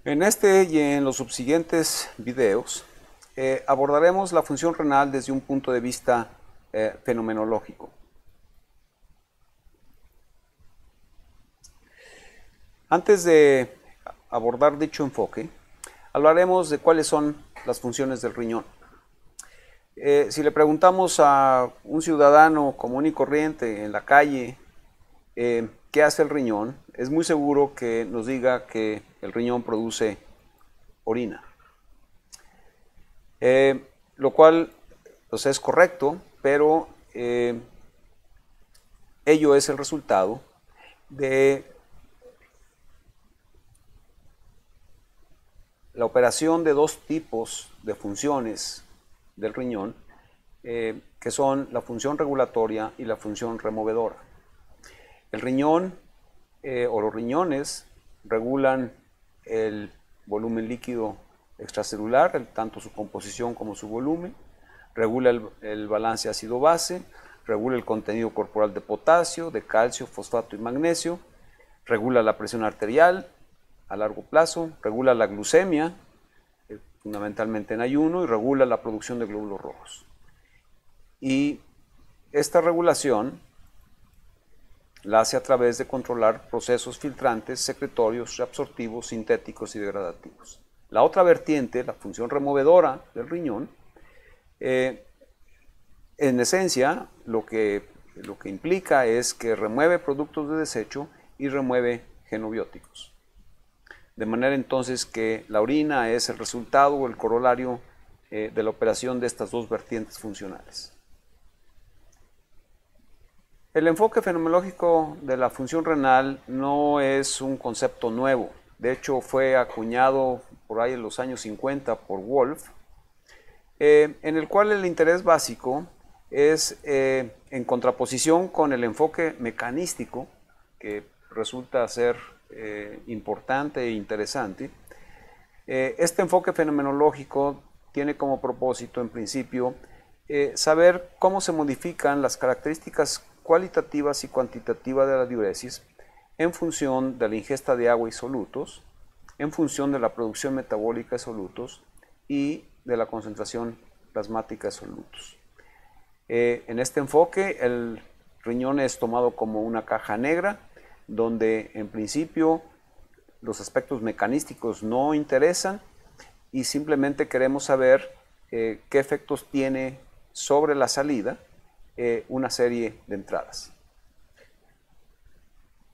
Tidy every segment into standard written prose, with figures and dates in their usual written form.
En este y en los subsiguientes videos abordaremos la función renal desde un punto de vista fenomenológico. Antes de abordar dicho enfoque, hablaremos de cuáles son las funciones del riñón. Si le preguntamos a un ciudadano común y corriente en la calle qué hace el riñón, es muy seguro que nos diga que el riñón produce orina. Lo cual pues, es correcto, pero ello es el resultado de la operación de dos tipos de funciones del riñón, que son la función regulatoria y la función removedora. El riñón o los riñones regulan el volumen líquido extracelular, tanto su composición como su volumen, regula el balance ácido-base, regula el contenido corporal de potasio, de calcio, fosfato y magnesio, regula la presión arterial a largo plazo, regula la glucemia, fundamentalmente en ayuno, y regula la producción de glóbulos rojos. Y esta regulación la hace a través de controlar procesos filtrantes, secretorios, reabsortivos, sintéticos y degradativos. La otra vertiente, la función removedora del riñón, en esencia lo que implica es que remueve productos de desecho y remueve genobióticos. De manera entonces que la orina es el resultado o el corolario de la operación de estas dos vertientes funcionales. El enfoque fenomenológico de la función renal no es un concepto nuevo. De hecho, fue acuñado por ahí en los años 50 por Wolff, en el cual el interés básico es en contraposición con el enfoque mecanístico, que resulta ser importante e interesante. Este enfoque fenomenológico tiene como propósito, en principio, saber cómo se modifican las características cualitativas y cuantitativas de la diuresis en función de la ingesta de agua y solutos, en función de la producción metabólica de solutos y de la concentración plasmática de solutos. En este enfoque, el riñón es tomado como una caja negra, donde en principio los aspectos mecanísticos no interesan y simplemente queremos saber qué efectos tiene sobre la salida una serie de entradas.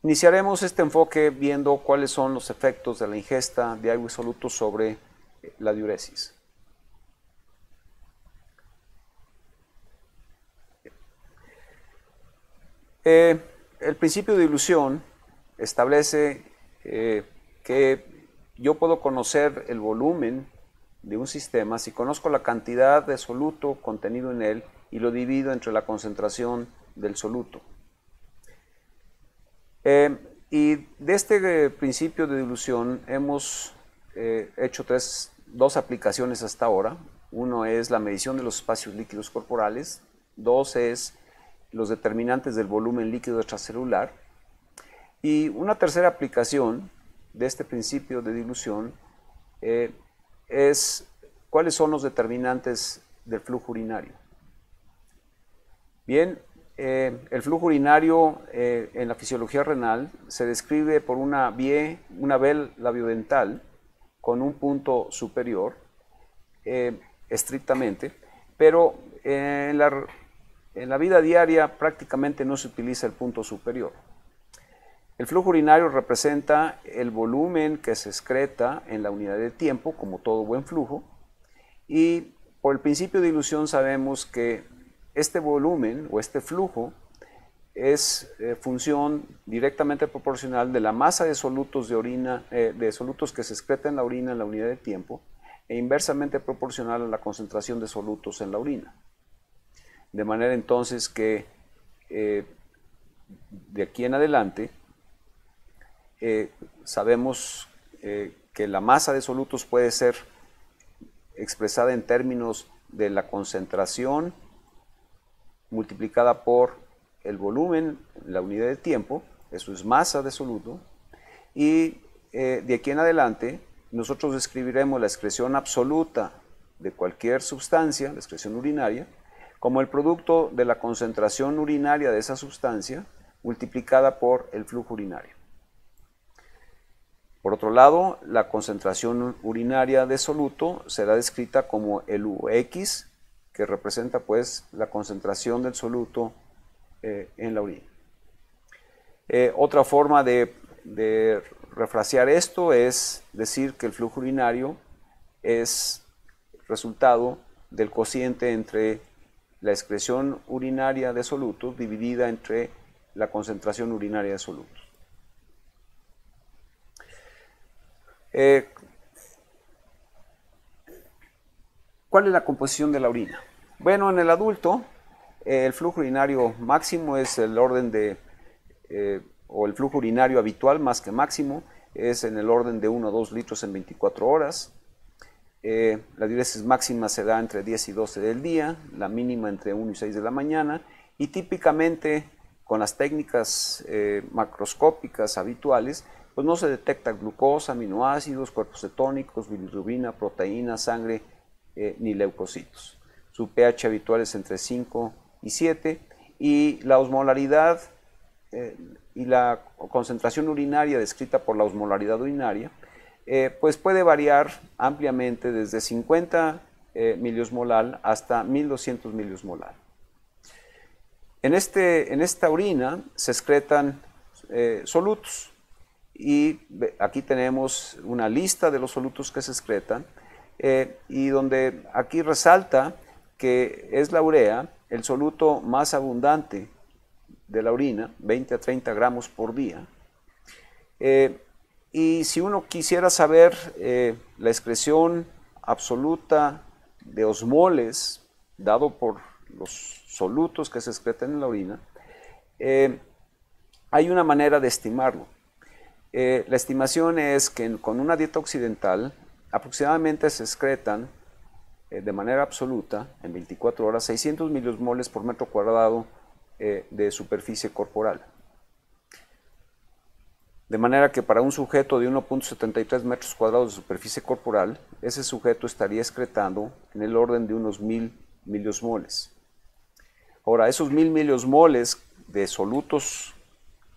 Iniciaremos este enfoque viendo cuáles son los efectos de la ingesta de agua y solutos sobre la diuresis. El principio de dilución establece que yo puedo conocer el volumen de un sistema si conozco la cantidad de soluto contenido en él y lo divido entre la concentración del soluto. Y de este principio de dilución hemos hecho dos aplicaciones hasta ahora. Uno es la medición de los espacios líquidos corporales, dos es los determinantes del volumen líquido extracelular, y una tercera aplicación de este principio de dilución es cuáles son los determinantes del flujo urinario. Bien, el flujo urinario en la fisiología renal se describe por una vela labiodental con un punto superior, estrictamente, pero en la vida diaria prácticamente no se utiliza el punto superior. El flujo urinario representa el volumen que se excreta en la unidad de tiempo, como todo buen flujo, y por el principio de dilución sabemos que este volumen o este flujo es función directamente proporcional de la masa de solutos de orina, de solutos que se excreta en la orina en la unidad de tiempo, e inversamente proporcional a la concentración de solutos en la orina. De manera entonces que de aquí en adelante sabemos que la masa de solutos puede ser expresada en términos de la concentración multiplicada por el volumen, la unidad de tiempo, eso es masa de soluto, y de aquí en adelante nosotros describiremos la excreción absoluta de cualquier sustancia, la excreción urinaria, como el producto de la concentración urinaria de esa sustancia multiplicada por el flujo urinario. Por otro lado, la concentración urinaria de soluto será descrita como el UX, que representa pues la concentración del soluto en la orina. Otra forma de refrasear esto es decir que el flujo urinario es resultado del cociente entre la excreción urinaria de solutos dividida entre la concentración urinaria de solutos. ¿Cuál es la composición de la orina? Bueno, en el adulto, el flujo urinario máximo es el orden de, o el flujo urinario habitual más que máximo, es en el orden de 1 a 2 litros en 24 horas. La diuresis máxima se da entre 10 y 12 del día, la mínima entre 1 y 6 de la mañana, y típicamente con las técnicas macroscópicas habituales, pues no se detecta glucosa, aminoácidos, cuerpos cetónicos, bilirrubina, proteína, sangre, ni leucocitos. Su pH habitual es entre 5 y 7 y la osmolaridad y la concentración urinaria descrita por la osmolaridad urinaria pues puede variar ampliamente desde 50 miliosmolal hasta 1200 miliosmolal. En esta orina se excretan solutos y aquí tenemos una lista de los solutos que se excretan y donde aquí resalta que es la urea el soluto más abundante de la orina, 20 a 30 gramos por día. Y si uno quisiera saber la excreción absoluta de osmoles dado por los solutos que se excretan en la orina, hay una manera de estimarlo. La estimación es que con una dieta occidental aproximadamente se excretan de manera absoluta en 24 horas 600 miliosmoles por metro cuadrado de superficie corporal. De manera que para un sujeto de 1.73 metros cuadrados de superficie corporal, ese sujeto estaría excretando en el orden de unos 1000 miliosmoles. Ahora, esos 1000 miliosmoles de solutos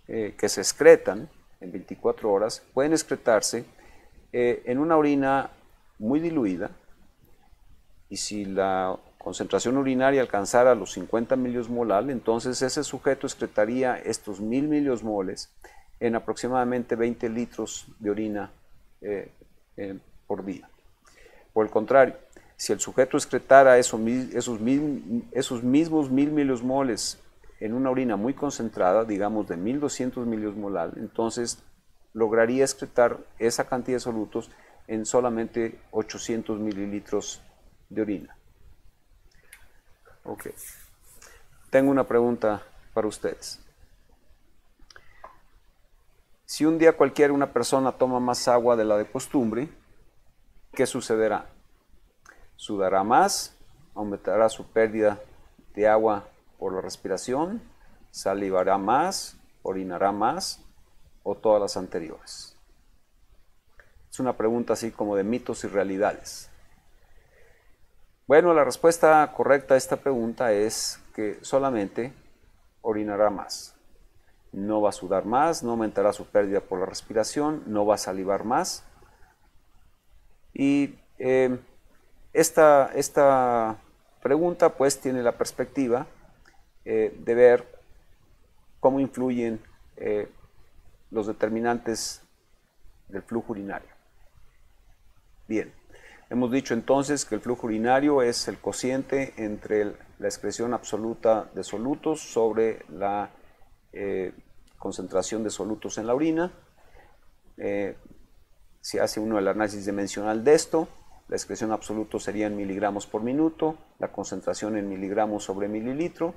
que se excretan en 24 horas pueden excretarse en una orina muy diluida, y si la concentración urinaria alcanzara los 50 miliosmolal, entonces ese sujeto excretaría estos 1000 miliosmoles en aproximadamente 20 litros de orina por día. Por el contrario, si el sujeto excretara esos mismos 1000 miliosmoles en una orina muy concentrada, digamos de 1200 miliosmolal, entonces lograría excretar esa cantidad de solutos en solamente 800 mililitros de orina. Ok. Tengo una pregunta para ustedes. Si un día cualquiera una persona toma más agua de la de costumbre, ¿qué sucederá? Sudará más, aumentará su pérdida de agua por la respiración, salivará más, orinará más, o todas las anteriores. Es una pregunta así como de mitos y realidades. Bueno, la respuesta correcta a esta pregunta es que solamente orinará más. No va a sudar más, no aumentará su pérdida por la respiración, no va a salivar más. Y esta pregunta pues tiene la perspectiva de ver cómo influyen los determinantes del flujo urinario. Bien, hemos dicho entonces que el flujo urinario es el cociente entre la excreción absoluta de solutos sobre la concentración de solutos en la orina. Si hace uno el análisis dimensional de esto, la excreción absoluta sería en miligramos por minuto, la concentración en miligramos sobre mililitro,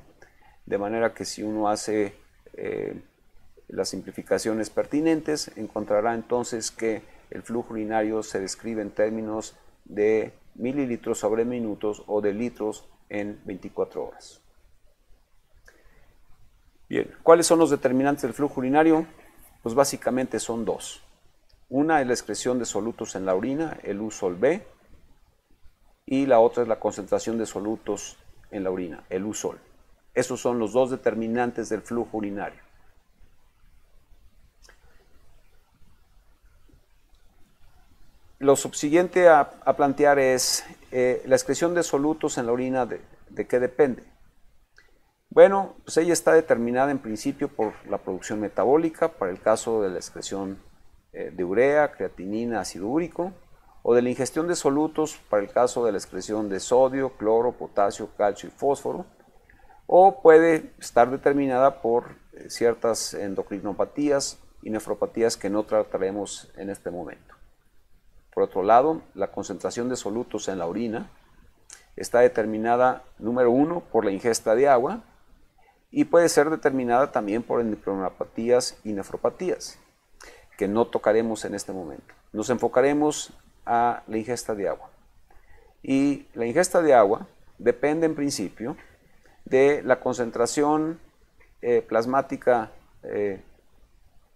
de manera que si uno hace las simplificaciones pertinentes, encontrará entonces que el flujo urinario se describe en términos de mililitros sobre minutos o de litros en 24 horas. Bien, ¿cuáles son los determinantes del flujo urinario? Pues básicamente son dos. Una es la excreción de solutos en la orina, el U sol B, y la otra es la concentración de solutos en la orina, el U sol. Esos son los dos determinantes del flujo urinario. Lo subsiguiente a plantear es la excreción de solutos en la orina, ¿de qué depende? Bueno, pues ella está determinada en principio por la producción metabólica, para el caso de la excreción de urea, creatinina, ácido úrico, o de la ingestión de solutos, para el caso de la excreción de sodio, cloro, potasio, calcio y fósforo, o puede estar determinada por ciertas endocrinopatías y nefropatías que no trataremos en este momento. Por otro lado, la concentración de solutos en la orina está determinada, número uno, por la ingesta de agua y puede ser determinada también por endocrinopatías y nefropatías, que no tocaremos en este momento. Nos enfocaremos a la ingesta de agua. Y la ingesta de agua depende en principio de la concentración plasmática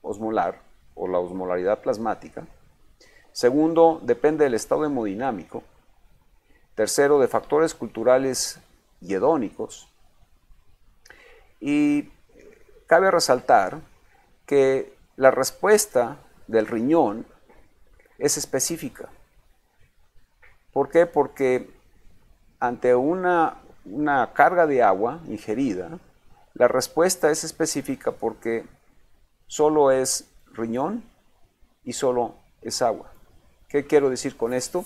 osmolar o la osmolaridad plasmática. Segundo, depende del estado hemodinámico. Tercero, de factores culturales y hedónicos. Y cabe resaltar que la respuesta del riñón es específica. ¿Por qué? Porque ante una carga de agua ingerida, la respuesta es específica porque solo es riñón y solo es agua. ¿Qué quiero decir con esto?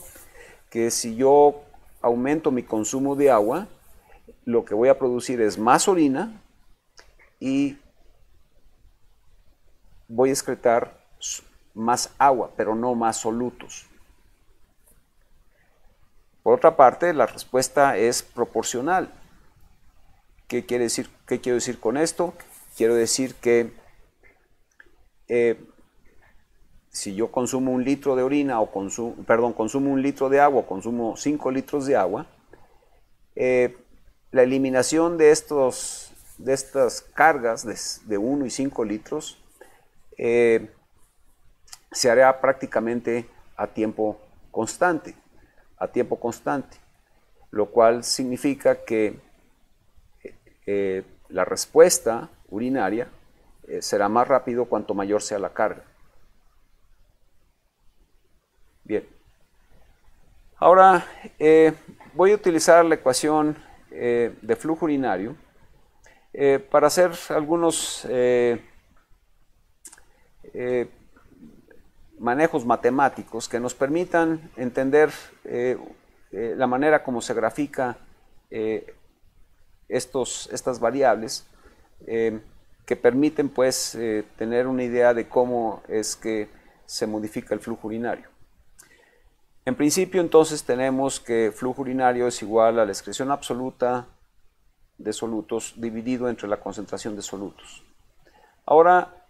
Que si yo aumento mi consumo de agua, lo que voy a producir es más orina y voy a excretar más agua, pero no más solutos. Por otra parte, la respuesta es proporcional. ¿Qué quiero decir con esto? Quiero decir que si yo consumo 1 litro de orina o consumo 1 litro de agua o consumo 5 litros de agua, la eliminación de estas cargas de 1 y 5 litros se hará prácticamente a tiempo constante, lo cual significa que la respuesta urinaria será más rápido cuanto mayor sea la carga. Bien, ahora voy a utilizar la ecuación de flujo urinario para hacer algunos manejos matemáticos que nos permitan entender la manera como se grafica estas variables que permiten pues tener una idea de cómo es que se modifica el flujo urinario. En principio entonces tenemos que flujo urinario es igual a la excreción absoluta de solutos dividido entre la concentración de solutos. Ahora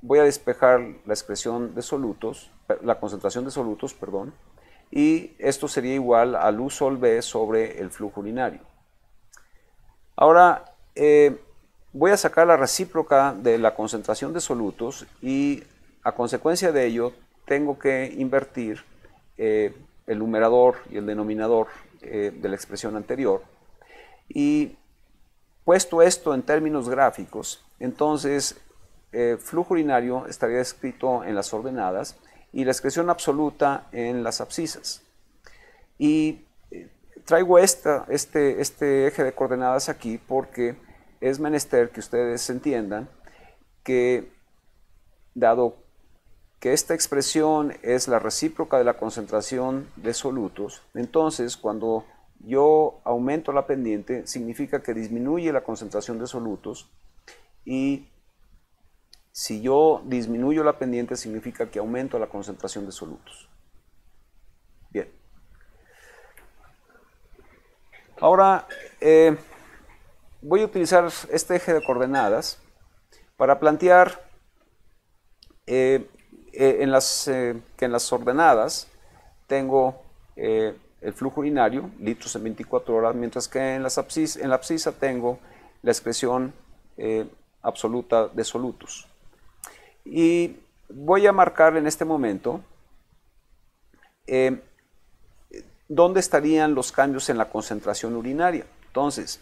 voy a despejar la excreción de solutos, la concentración de solutos, perdón, y esto sería igual al U sol B sobre el flujo urinario. Ahora voy a sacar la recíproca de la concentración de solutos y a consecuencia de ello tengo que invertir el numerador y el denominador de la expresión anterior. Y puesto esto en términos gráficos, entonces flujo urinario estaría escrito en las ordenadas y la excreción absoluta en las abscisas. Y traigo este eje de coordenadas aquí porque es menester que ustedes entiendan que, dado que esta expresión es la recíproca de la concentración de solutos, entonces cuando yo aumento la pendiente significa que disminuye la concentración de solutos y si yo disminuyo la pendiente significa que aumento la concentración de solutos. Bien. Ahora voy a utilizar este eje de coordenadas para plantear que en las ordenadas tengo el flujo urinario, litros en 24 horas, mientras que en la abscisa tengo la excreción absoluta de solutos. Y voy a marcar en este momento dónde estarían los cambios en la concentración urinaria. Entonces,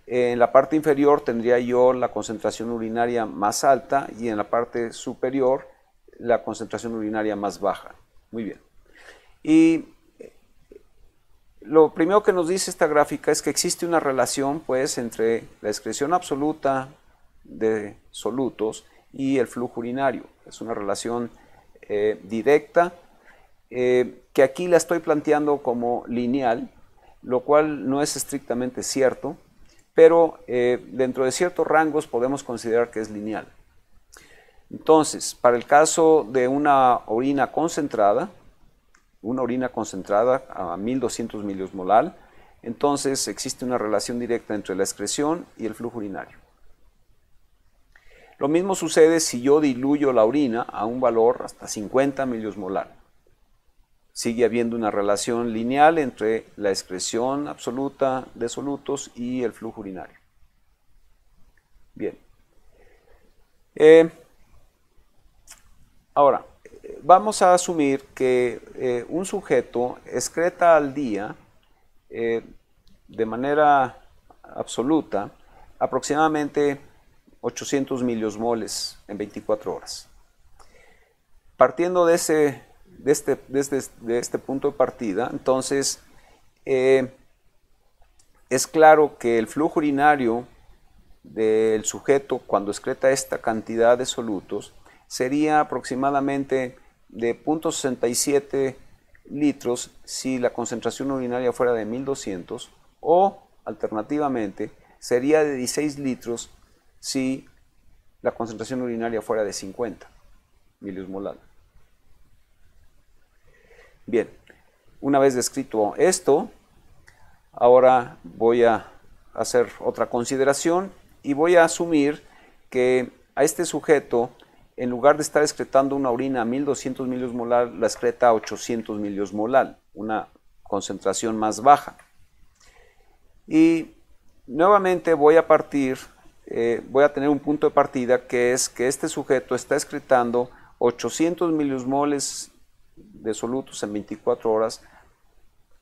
en la parte inferior tendría yo la concentración urinaria más alta y en la parte superior la concentración urinaria más baja. Muy bien. Y lo primero que nos dice esta gráfica es que existe una relación pues entre la excreción absoluta de solutos y el flujo urinario. Es una relación directa que aquí la estoy planteando como lineal, lo cual no es estrictamente cierto, pero dentro de ciertos rangos podemos considerar que es lineal. Entonces, para el caso de una orina concentrada a 1200 miliosmolar, entonces existe una relación directa entre la excreción y el flujo urinario. Lo mismo sucede si yo diluyo la orina a un valor hasta 50 miliosmolar. Sigue habiendo una relación lineal entre la excreción absoluta de solutos y el flujo urinario. Bien. Ahora, vamos a asumir que un sujeto excreta al día de manera absoluta aproximadamente 800 miliosmoles en 24 horas. Partiendo de este punto de partida, entonces es claro que el flujo urinario del sujeto cuando excreta esta cantidad de solutos sería aproximadamente de 0.67 litros si la concentración urinaria fuera de 1200 o alternativamente sería de 16 litros si la concentración urinaria fuera de 50 miliosmolar. Bien, una vez descrito esto, ahora voy a hacer otra consideración y voy a asumir que a este sujeto, en lugar de estar excretando una orina a 1200 miliosmolar, la excreta a 800 miliosmolar, una concentración más baja. Y nuevamente voy a tener un punto de partida que es que este sujeto está excretando 800 miliosmoles de solutos en 24 horas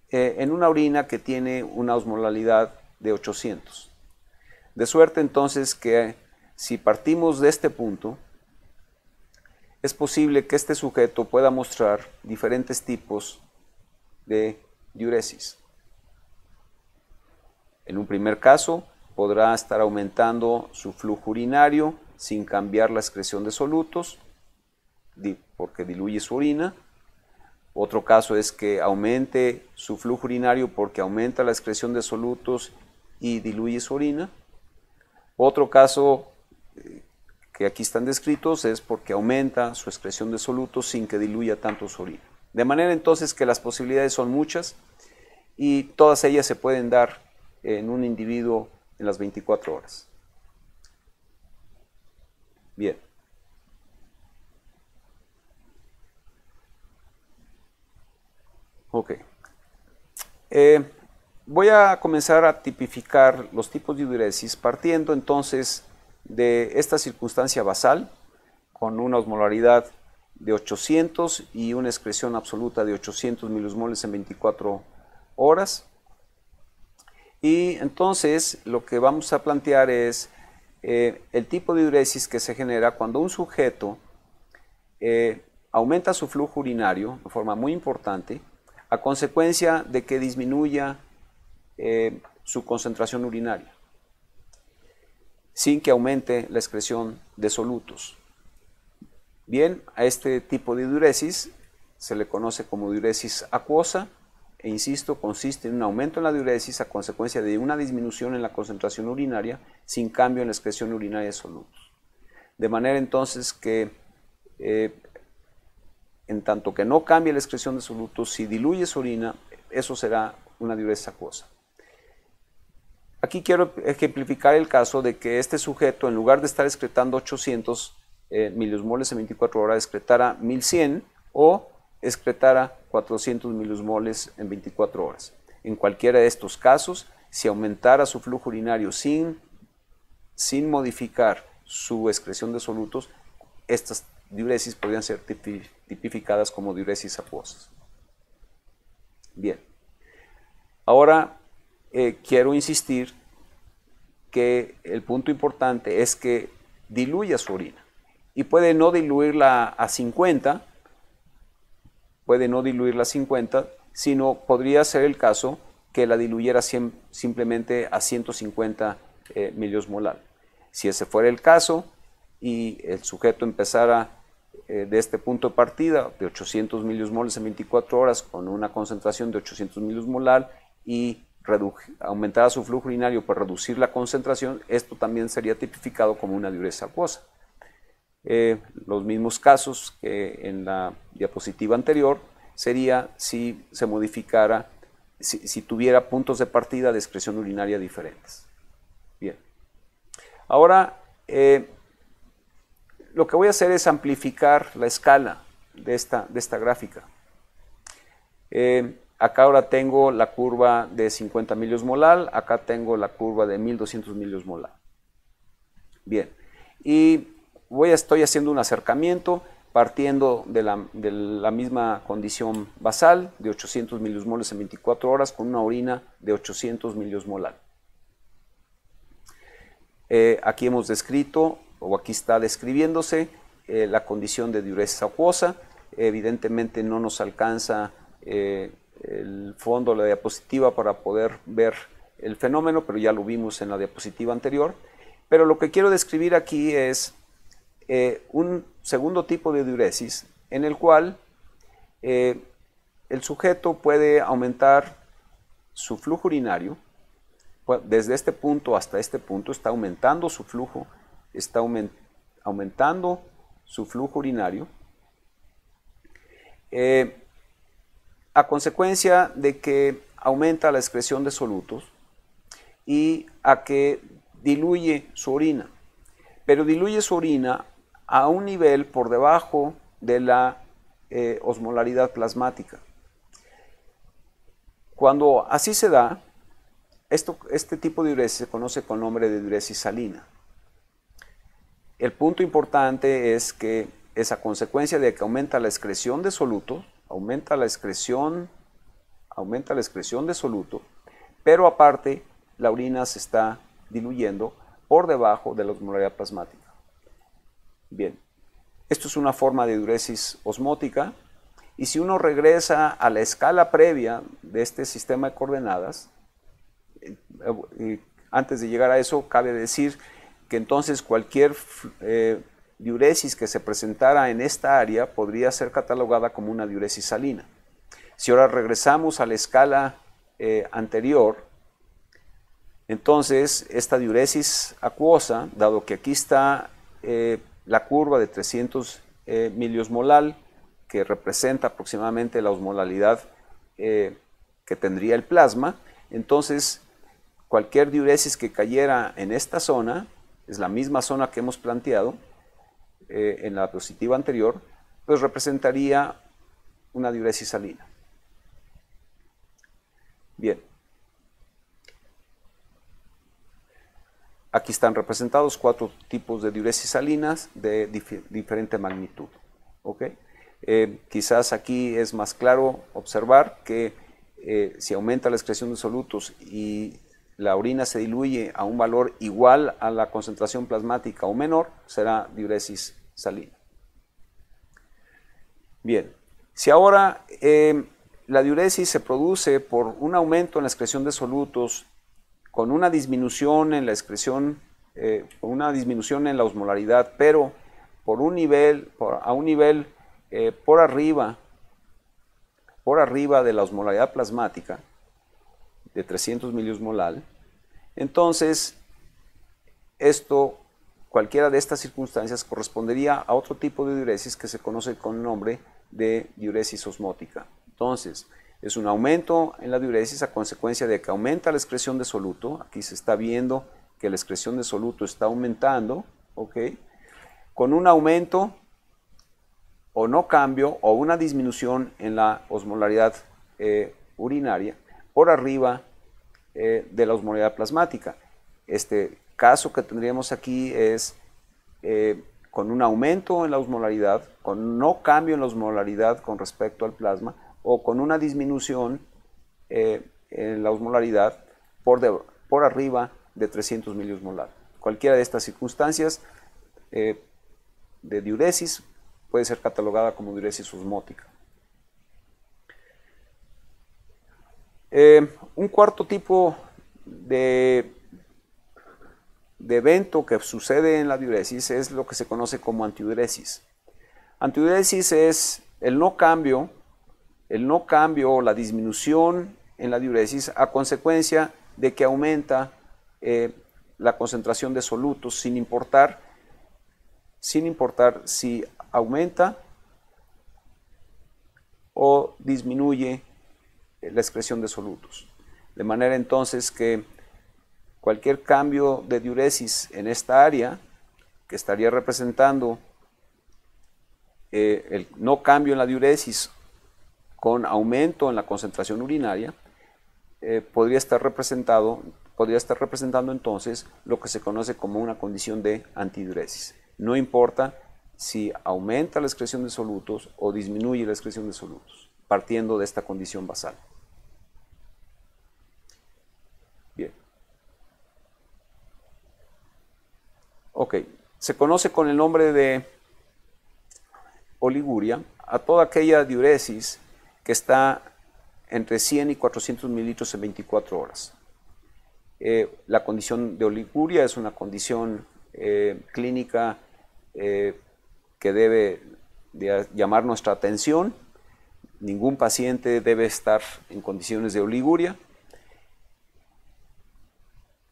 en una orina que tiene una osmolaridad de 800. De suerte entonces que si partimos de este punto, es posible que este sujeto pueda mostrar diferentes tipos de diuresis. En un primer caso, podrá estar aumentando su flujo urinario sin cambiar la excreción de solutos, porque diluye su orina. Otro caso es que aumente su flujo urinario porque aumenta la excreción de solutos y diluye su orina. Otro caso que aquí están descritos es porque aumenta su excreción de solutos sin que diluya tanto su orina. De manera entonces que las posibilidades son muchas y todas ellas se pueden dar en un individuo en las 24 horas. Bien. Ok. Voy a comenzar a tipificar los tipos de diuresis partiendo entonces de esta circunstancia basal con una osmolaridad de 800 y una excreción absoluta de 800 miliosmoles en 24 horas. Y entonces lo que vamos a plantear es el tipo de diuresis que se genera cuando un sujeto aumenta su flujo urinario de forma muy importante a consecuencia de que disminuya su concentración urinaria, sin que aumente la excreción de solutos. Bien, a este tipo de diuresis se le conoce como diuresis acuosa e insisto, consiste en un aumento en la diuresis a consecuencia de una disminución en la concentración urinaria sin cambio en la excreción urinaria de solutos. De manera entonces que en tanto que no cambie la excreción de solutos, si diluye su orina, eso será una diuresis acuosa. Aquí quiero ejemplificar el caso de que este sujeto, en lugar de estar excretando 800 miliosmoles en 24 horas, excretara 1100 o excretara 400 miliosmoles en 24 horas. En cualquiera de estos casos, si aumentara su flujo urinario sin modificar su excreción de solutos, estas diuresis podrían ser tipificadas como diuresis acuosas. Bien, ahora quiero insistir que el punto importante es que diluya su orina y puede no diluirla a 50, sino podría ser el caso que la diluyera simplemente a 150 miliosmolar. Si ese fuera el caso y el sujeto empezara de este punto de partida de 800 miliosmoles en 24 horas con una concentración de 800 miliosmolar y aumentara su flujo urinario para reducir la concentración, esto también sería tipificado como una diuresis acuosa. Los mismos casos que en la diapositiva anterior sería si se modificara, si tuviera puntos de partida de excreción urinaria diferentes. Bien. Ahora, lo que voy a hacer es amplificar la escala de esta gráfica. Acá ahora tengo la curva de 50 miliosmolar, acá tengo la curva de 1200 miliosmolar. Bien, y estoy haciendo un acercamiento partiendo de la misma condición basal de 800 miliosmoles en 24 horas con una orina de 800 miliosmolar. Aquí hemos descrito, o aquí está describiéndose, la condición de diuresis acuosa. Evidentemente no nos alcanza el fondo de la diapositiva para poder ver el fenómeno, pero ya lo vimos en la diapositiva anterior. Pero lo que quiero describir aquí es un segundo tipo de diuresis en el cual el sujeto puede aumentar su flujo urinario. Desde este punto hasta este punto está aumentando su flujo, aumentando su flujo urinario a consecuencia de que aumenta la excreción de solutos y a que diluye su orina, pero diluye su orina a un nivel por debajo de la osmolaridad plasmática. Cuando así se da, este tipo de diuresis se conoce con el nombre de diuresis salina. El punto importante es que es a consecuencia de que aumenta la excreción de solutos, aumenta la excreción de soluto, pero aparte la orina se está diluyendo por debajo de la osmolaridad plasmática. Bien, esto es una forma de diuresis osmótica, y si uno regresa a la escala previa de este sistema de coordenadas, antes de llegar a eso, cabe decir que entonces cualquier diuresis que se presentara en esta área podría ser catalogada como una diuresis salina. Si ahora regresamos a la escala anterior, entonces esta diuresis acuosa, dado que aquí está la curva de 300 miliosmolar, que representa aproximadamente la osmolaridad que tendría el plasma, entonces cualquier diuresis que cayera en esta zona, es la misma zona que hemos planteado en la diapositiva anterior, pues representaría una diuresis salina. Bien. Aquí están representados 4 tipos de diuresis salinas de diferente magnitud. ¿Okay? Quizás aquí es más claro observar que si aumenta la excreción de solutos y la orina se diluye a un valor igual a la concentración plasmática o menor, será diuresis salina. Bien, si ahora la diuresis se produce por un aumento en la excreción de solutos con una disminución en la excreción, una disminución en la osmolaridad, pero a un nivel por arriba de la osmolaridad plasmática de 300 miliosmolar, entonces cualquiera de estas circunstancias correspondería a otro tipo de diuresis que se conoce con el nombre de diuresis osmótica. Entonces, es un aumento en la diuresis a consecuencia de que aumenta la excreción de soluto. Aquí se está viendo que la excreción de soluto está aumentando, ¿ok? Con un aumento o no cambio o una disminución en la osmolaridad urinaria por arriba de la osmolaridad plasmática. Este caso que tendríamos aquí es con un aumento en la osmolaridad, con no cambio en la osmolaridad con respecto al plasma, o con una disminución en la osmolaridad por arriba de 300 miliosmolar. Cualquiera de estas circunstancias de diuresis puede ser catalogada como diuresis osmótica. Un cuarto tipo de evento que sucede en la diuresis es lo que se conoce como antidiuresis. Antidiuresis es el no cambio o la disminución en la diuresis a consecuencia de que aumenta la concentración de solutos sin importar si aumenta o disminuye la excreción de solutos. De manera entonces que cualquier cambio de diuresis en esta área, que estaría representando el no cambio en la diuresis con aumento en la concentración urinaria, podría estar representando entonces lo que se conoce como una condición de antidiuresis. No importa si aumenta la excreción de solutos o disminuye la excreción de solutos, partiendo de esta condición basal. Bien. Ok, se conoce con el nombre de oliguria a toda aquella diuresis que está entre 100 y 400 mililitros en 24 horas. La condición de oliguria es una condición clínica que debe llamar nuestra atención. Ningún paciente debe estar en condiciones de oliguria.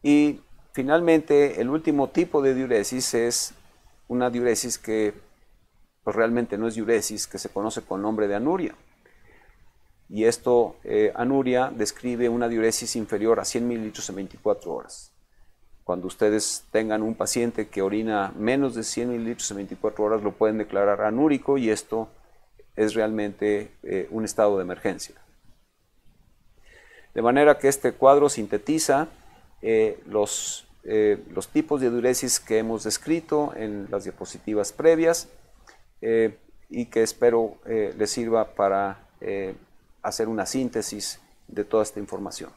Y finalmente, el último tipo de diuresis es una diuresis que pues, realmente no es diuresis, que se conoce con nombre de anuria. Y esto, anuria, describe una diuresis inferior a 100 mililitros en 24 horas. Cuando ustedes tengan un paciente que orina menos de 100 mililitros en 24 horas, lo pueden declarar anúrico y esto es realmente un estado de emergencia. De manera que este cuadro sintetiza los tipos de diuresis que hemos descrito en las diapositivas previas y que espero les sirva para hacer una síntesis de toda esta información.